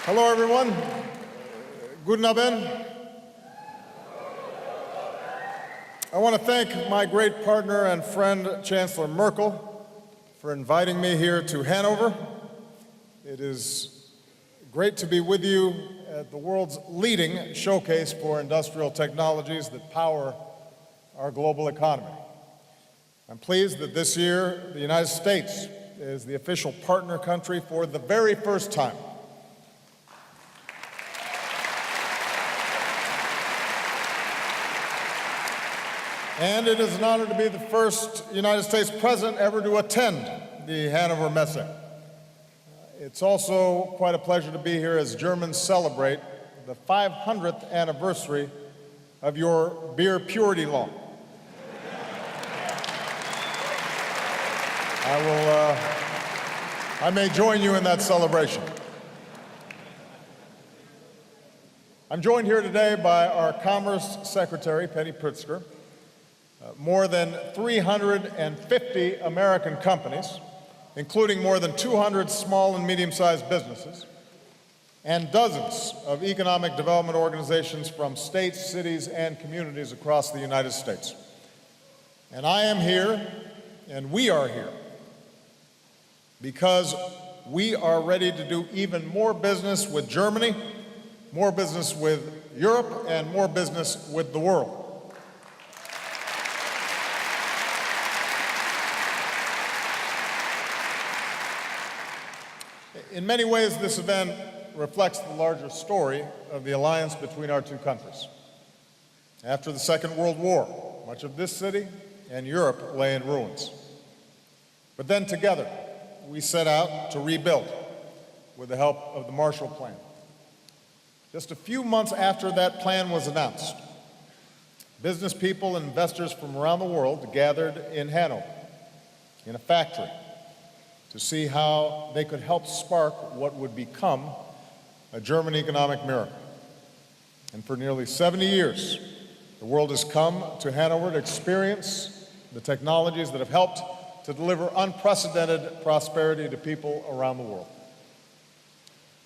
Hello, everyone. Guten Abend. I want to thank my great partner and friend, Chancellor Merkel, for inviting me here to Hanover. It is great to be with you at the world's leading showcase for industrial technologies that power our global economy. I'm pleased that this year the United States is the official partner country for the very first time. And it is an honor to be the first United States president ever to attend the Hannover Messe. It's also quite a pleasure to be here as Germans celebrate the 500th anniversary of your beer purity law. I may join you in that celebration. I'm joined here today by our Commerce Secretary, Penny Pritzker, more than 350 American companies, including more than 200 small and medium-sized businesses, and dozens of economic development organizations from states, cities, and communities across the United States. And I am here, and we are here, because we are ready to do even more business with Germany, more business with Europe, and more business with the world. In many ways, this event reflects the larger story of the alliance between our two countries. After the Second World War, much of this city and Europe lay in ruins. But then together, we set out to rebuild with the help of the Marshall Plan. Just a few months after that plan was announced, business people and investors from around the world gathered in Hanover, in a factory, to see how they could help spark what would become a German economic miracle. And for nearly 70 years, the world has come to Hanover to experience the technologies that have helped to deliver unprecedented prosperity to people around the world.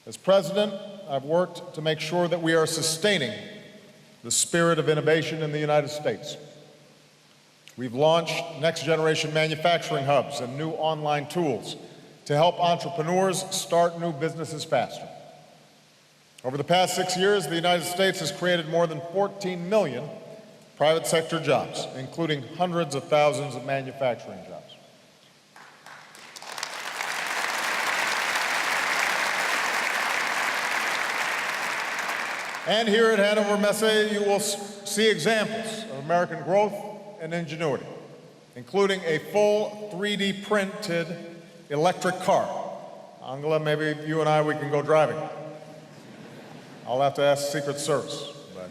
As president, I've worked to make sure that we are sustaining the spirit of innovation in the United States. We've launched next-generation manufacturing hubs and new online tools to help entrepreneurs start new businesses faster. Over the past 6 years, the United States has created more than 14 million private sector jobs, including hundreds of thousands of manufacturing jobs. And here at Hannover Messe, you will see examples of American growth and ingenuity, including a full 3D printed electric car. Angela, maybe you and we can go driving. I'll have to ask Secret Service. But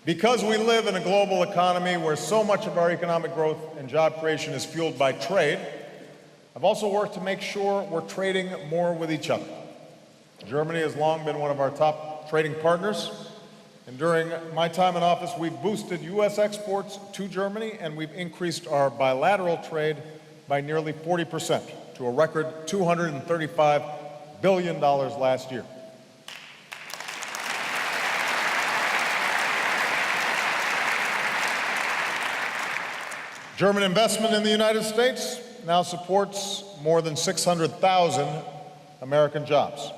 because we live in a global economy where so much of our economic growth and job creation is fueled by trade, I've also worked to make sure we're trading more with each other. Germany has long been one of our top trading partners. And during my time in office, we've boosted U.S. exports to Germany, and we've increased our bilateral trade by nearly 40% to a record $235 billion last year. German investment in the United States now supports more than 600,000 American jobs.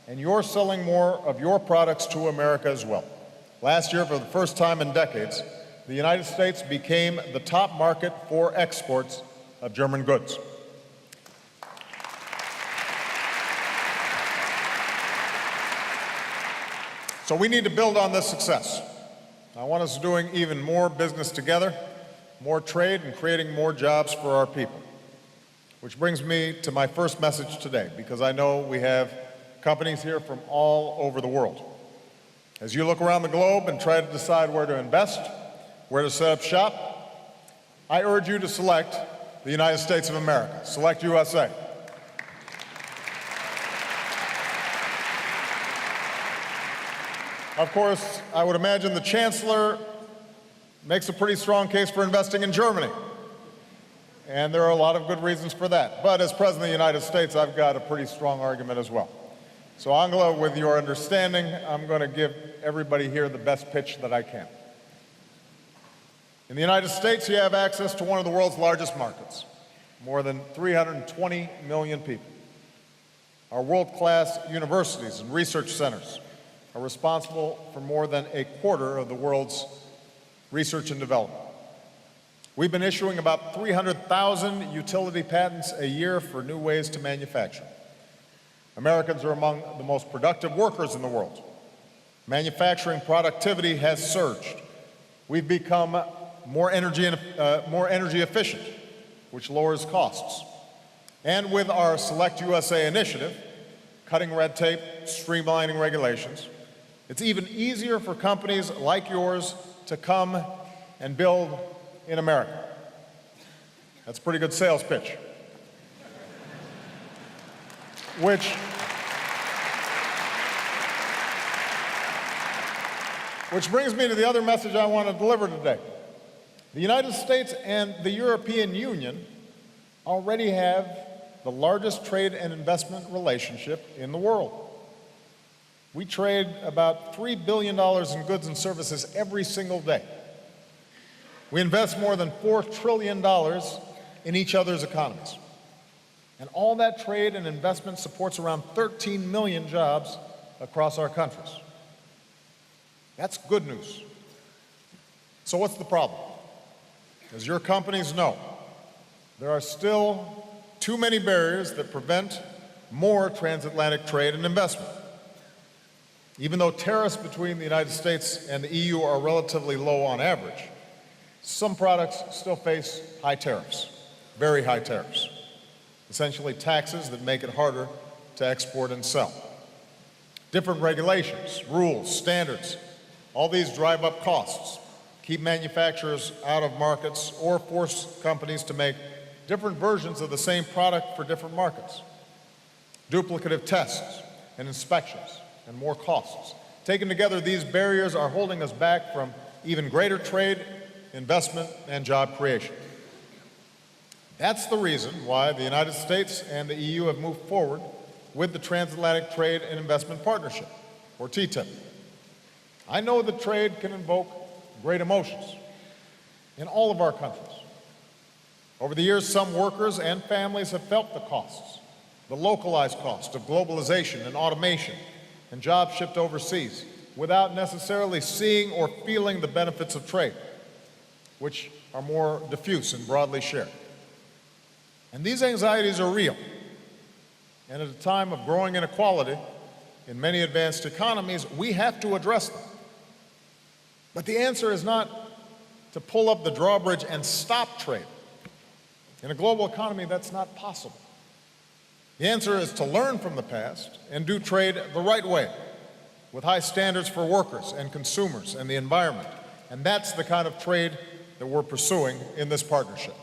And you're selling more of your products to America as well. Last year, for the first time in decades, the United States became the top market for exports of German goods. So we need to build on this success. I want us doing even more business together, more trade, and creating more jobs for our people. Which brings me to my first message today, because I know we have companies here from all over the world. As you look around the globe and try to decide where to invest, where to set up shop, I urge you to select the United States of America. Select USA. Of course, I would imagine the Chancellor makes a pretty strong case for investing in Germany. and there are a lot of good reasons for that. But as President of the United States, I've got a pretty strong argument as well. So Angela, with your understanding, I'm going to give everybody here the best pitch that I can. In the United States, you have access to one of the world's largest markets, more than 320 million people. Our world-class universities and research centers are responsible for more than a quarter of the world's research and development. We've been issuing about 300,000 utility patents a year for new ways to manufacture. Americans are among the most productive workers in the world. Manufacturing productivity has surged. We've become more energy efficient, which lowers costs. And with our Select USA initiative, cutting red tape, streamlining regulations, it's even easier for companies like yours to come and build in America. That's a pretty good sales pitch. Which brings me to the other message I want to deliver today. The United States and the European Union already have the largest trade and investment relationship in the world. We trade about $3 billion in goods and services every single day. We invest more than $4 trillion in each other's economies. And all that trade and investment supports around 13 million jobs across our countries. That's good news. So what's the problem? As your companies know, there are still too many barriers that prevent more transatlantic trade and investment. Even though tariffs between the United States and the EU are relatively low on average, some products still face high tariffs, very high tariffs, essentially taxes that make it harder to export and sell. Different regulations, rules, standards, all these drive up costs, keep manufacturers out of markets, or force companies to make different versions of the same product for different markets. Duplicative tests and inspections and more costs. Taken together, these barriers are holding us back from even greater trade, investment, and job creation. That's the reason why the United States and the EU have moved forward with the Transatlantic Trade and Investment Partnership, or TTIP. I know that trade can invoke great emotions in all of our countries. Over the years, some workers and families have felt the costs, the localized cost of globalization and automation and jobs shipped overseas without necessarily seeing or feeling the benefits of trade, which are more diffuse and broadly shared. And these anxieties are real. And at a time of growing inequality in many advanced economies, we have to address them. But the answer is not to pull up the drawbridge and stop trade. In a global economy, that's not possible. The answer is to learn from the past and do trade the right way, with high standards for workers and consumers and the environment. And that's the kind of trade that we're pursuing in this partnership.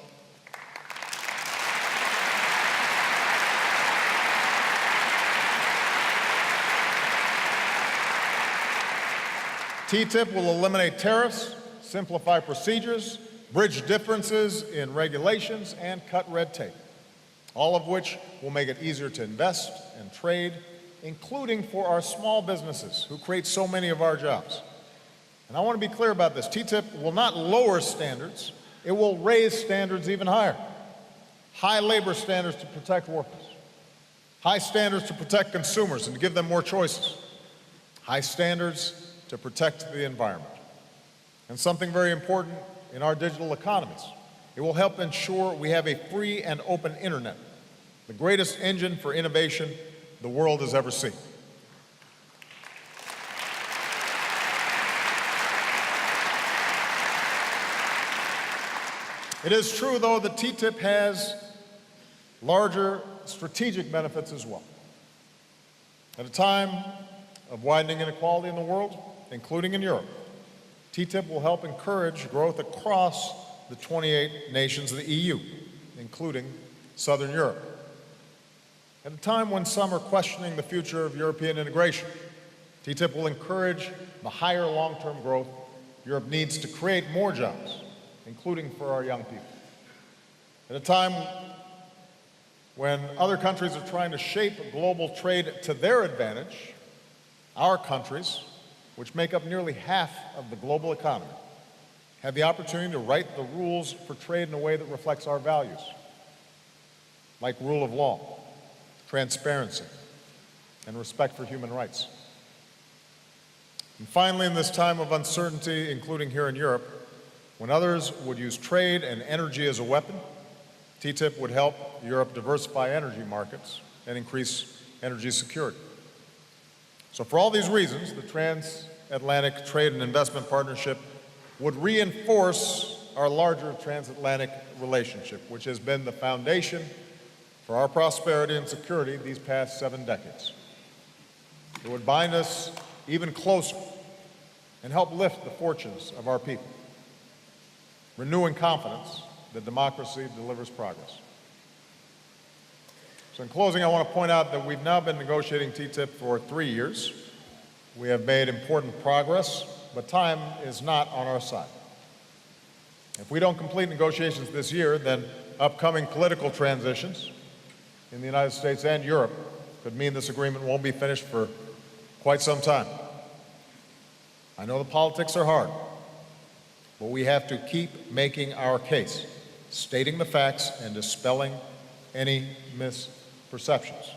TTIP will eliminate tariffs, simplify procedures, bridge differences in regulations, and cut red tape, all of which will make it easier to invest and trade, including for our small businesses who create so many of our jobs. And I want to be clear about this. TTIP will not lower standards. It will raise standards even higher. High labor standards to protect workers. High standards to protect consumers and to give them more choices. High standards to protect the environment. And something very important in our digital economies, it will help ensure we have a free and open internet, the greatest engine for innovation the world has ever seen. It is true, though, that TTIP has larger strategic benefits as well. At a time of widening inequality in the world, including in Europe, TTIP will help encourage growth across the 28 nations of the EU, including Southern Europe. At a time when some are questioning the future of European integration, TTIP will encourage the higher long-term growth Europe needs to create more jobs, including for our young people. At a time when other countries are trying to shape global trade to their advantage, our countries, which make up nearly half of the global economy, have the opportunity to write the rules for trade in a way that reflects our values, like rule of law, transparency, and respect for human rights. And finally, in this time of uncertainty, including here in Europe, when others would use trade and energy as a weapon, TTIP would help Europe diversify energy markets and increase energy security. So for all these reasons, the Transatlantic Trade and Investment Partnership would reinforce our larger transatlantic relationship, which has been the foundation for our prosperity and security these past 7 decades. It would bind us even closer and help lift the fortunes of our people, renewing confidence that democracy delivers progress. So in closing, I want to point out that we've now been negotiating TTIP for 3 years. We have made important progress, but time is not on our side. If we don't complete negotiations this year, then upcoming political transitions in the United States and Europe could mean this agreement won't be finished for quite some time. I know the politics are hard, but we have to keep making our case, stating the facts and dispelling any misperceptions.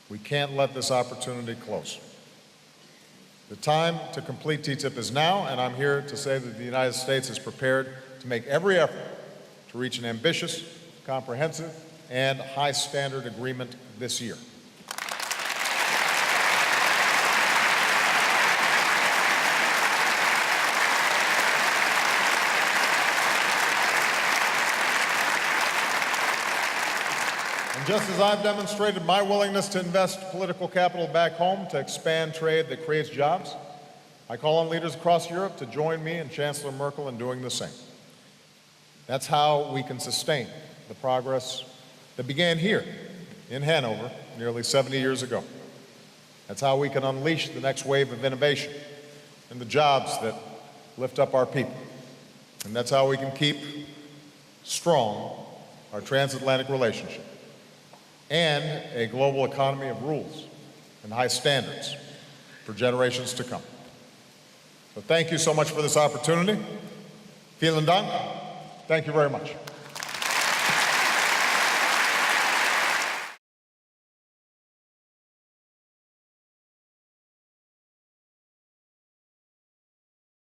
We can't let this opportunity close. The time to complete TTIP is now, and I'm here to say that the United States is prepared to make every effort to reach an ambitious, comprehensive, and high-standard agreement this year. And just as I've demonstrated my willingness to invest political capital back home to expand trade that creates jobs, I call on leaders across Europe to join me and Chancellor Merkel in doing the same. That's how we can sustain the progress that began here in Hanover nearly 70 years ago. That's how we can unleash the next wave of innovation and the jobs that lift up our people. And that's how we can keep strong our transatlantic relationship and a global economy of rules and high standards for generations to come. So thank you so much for this opportunity. Vielen Dank. Thank you very much.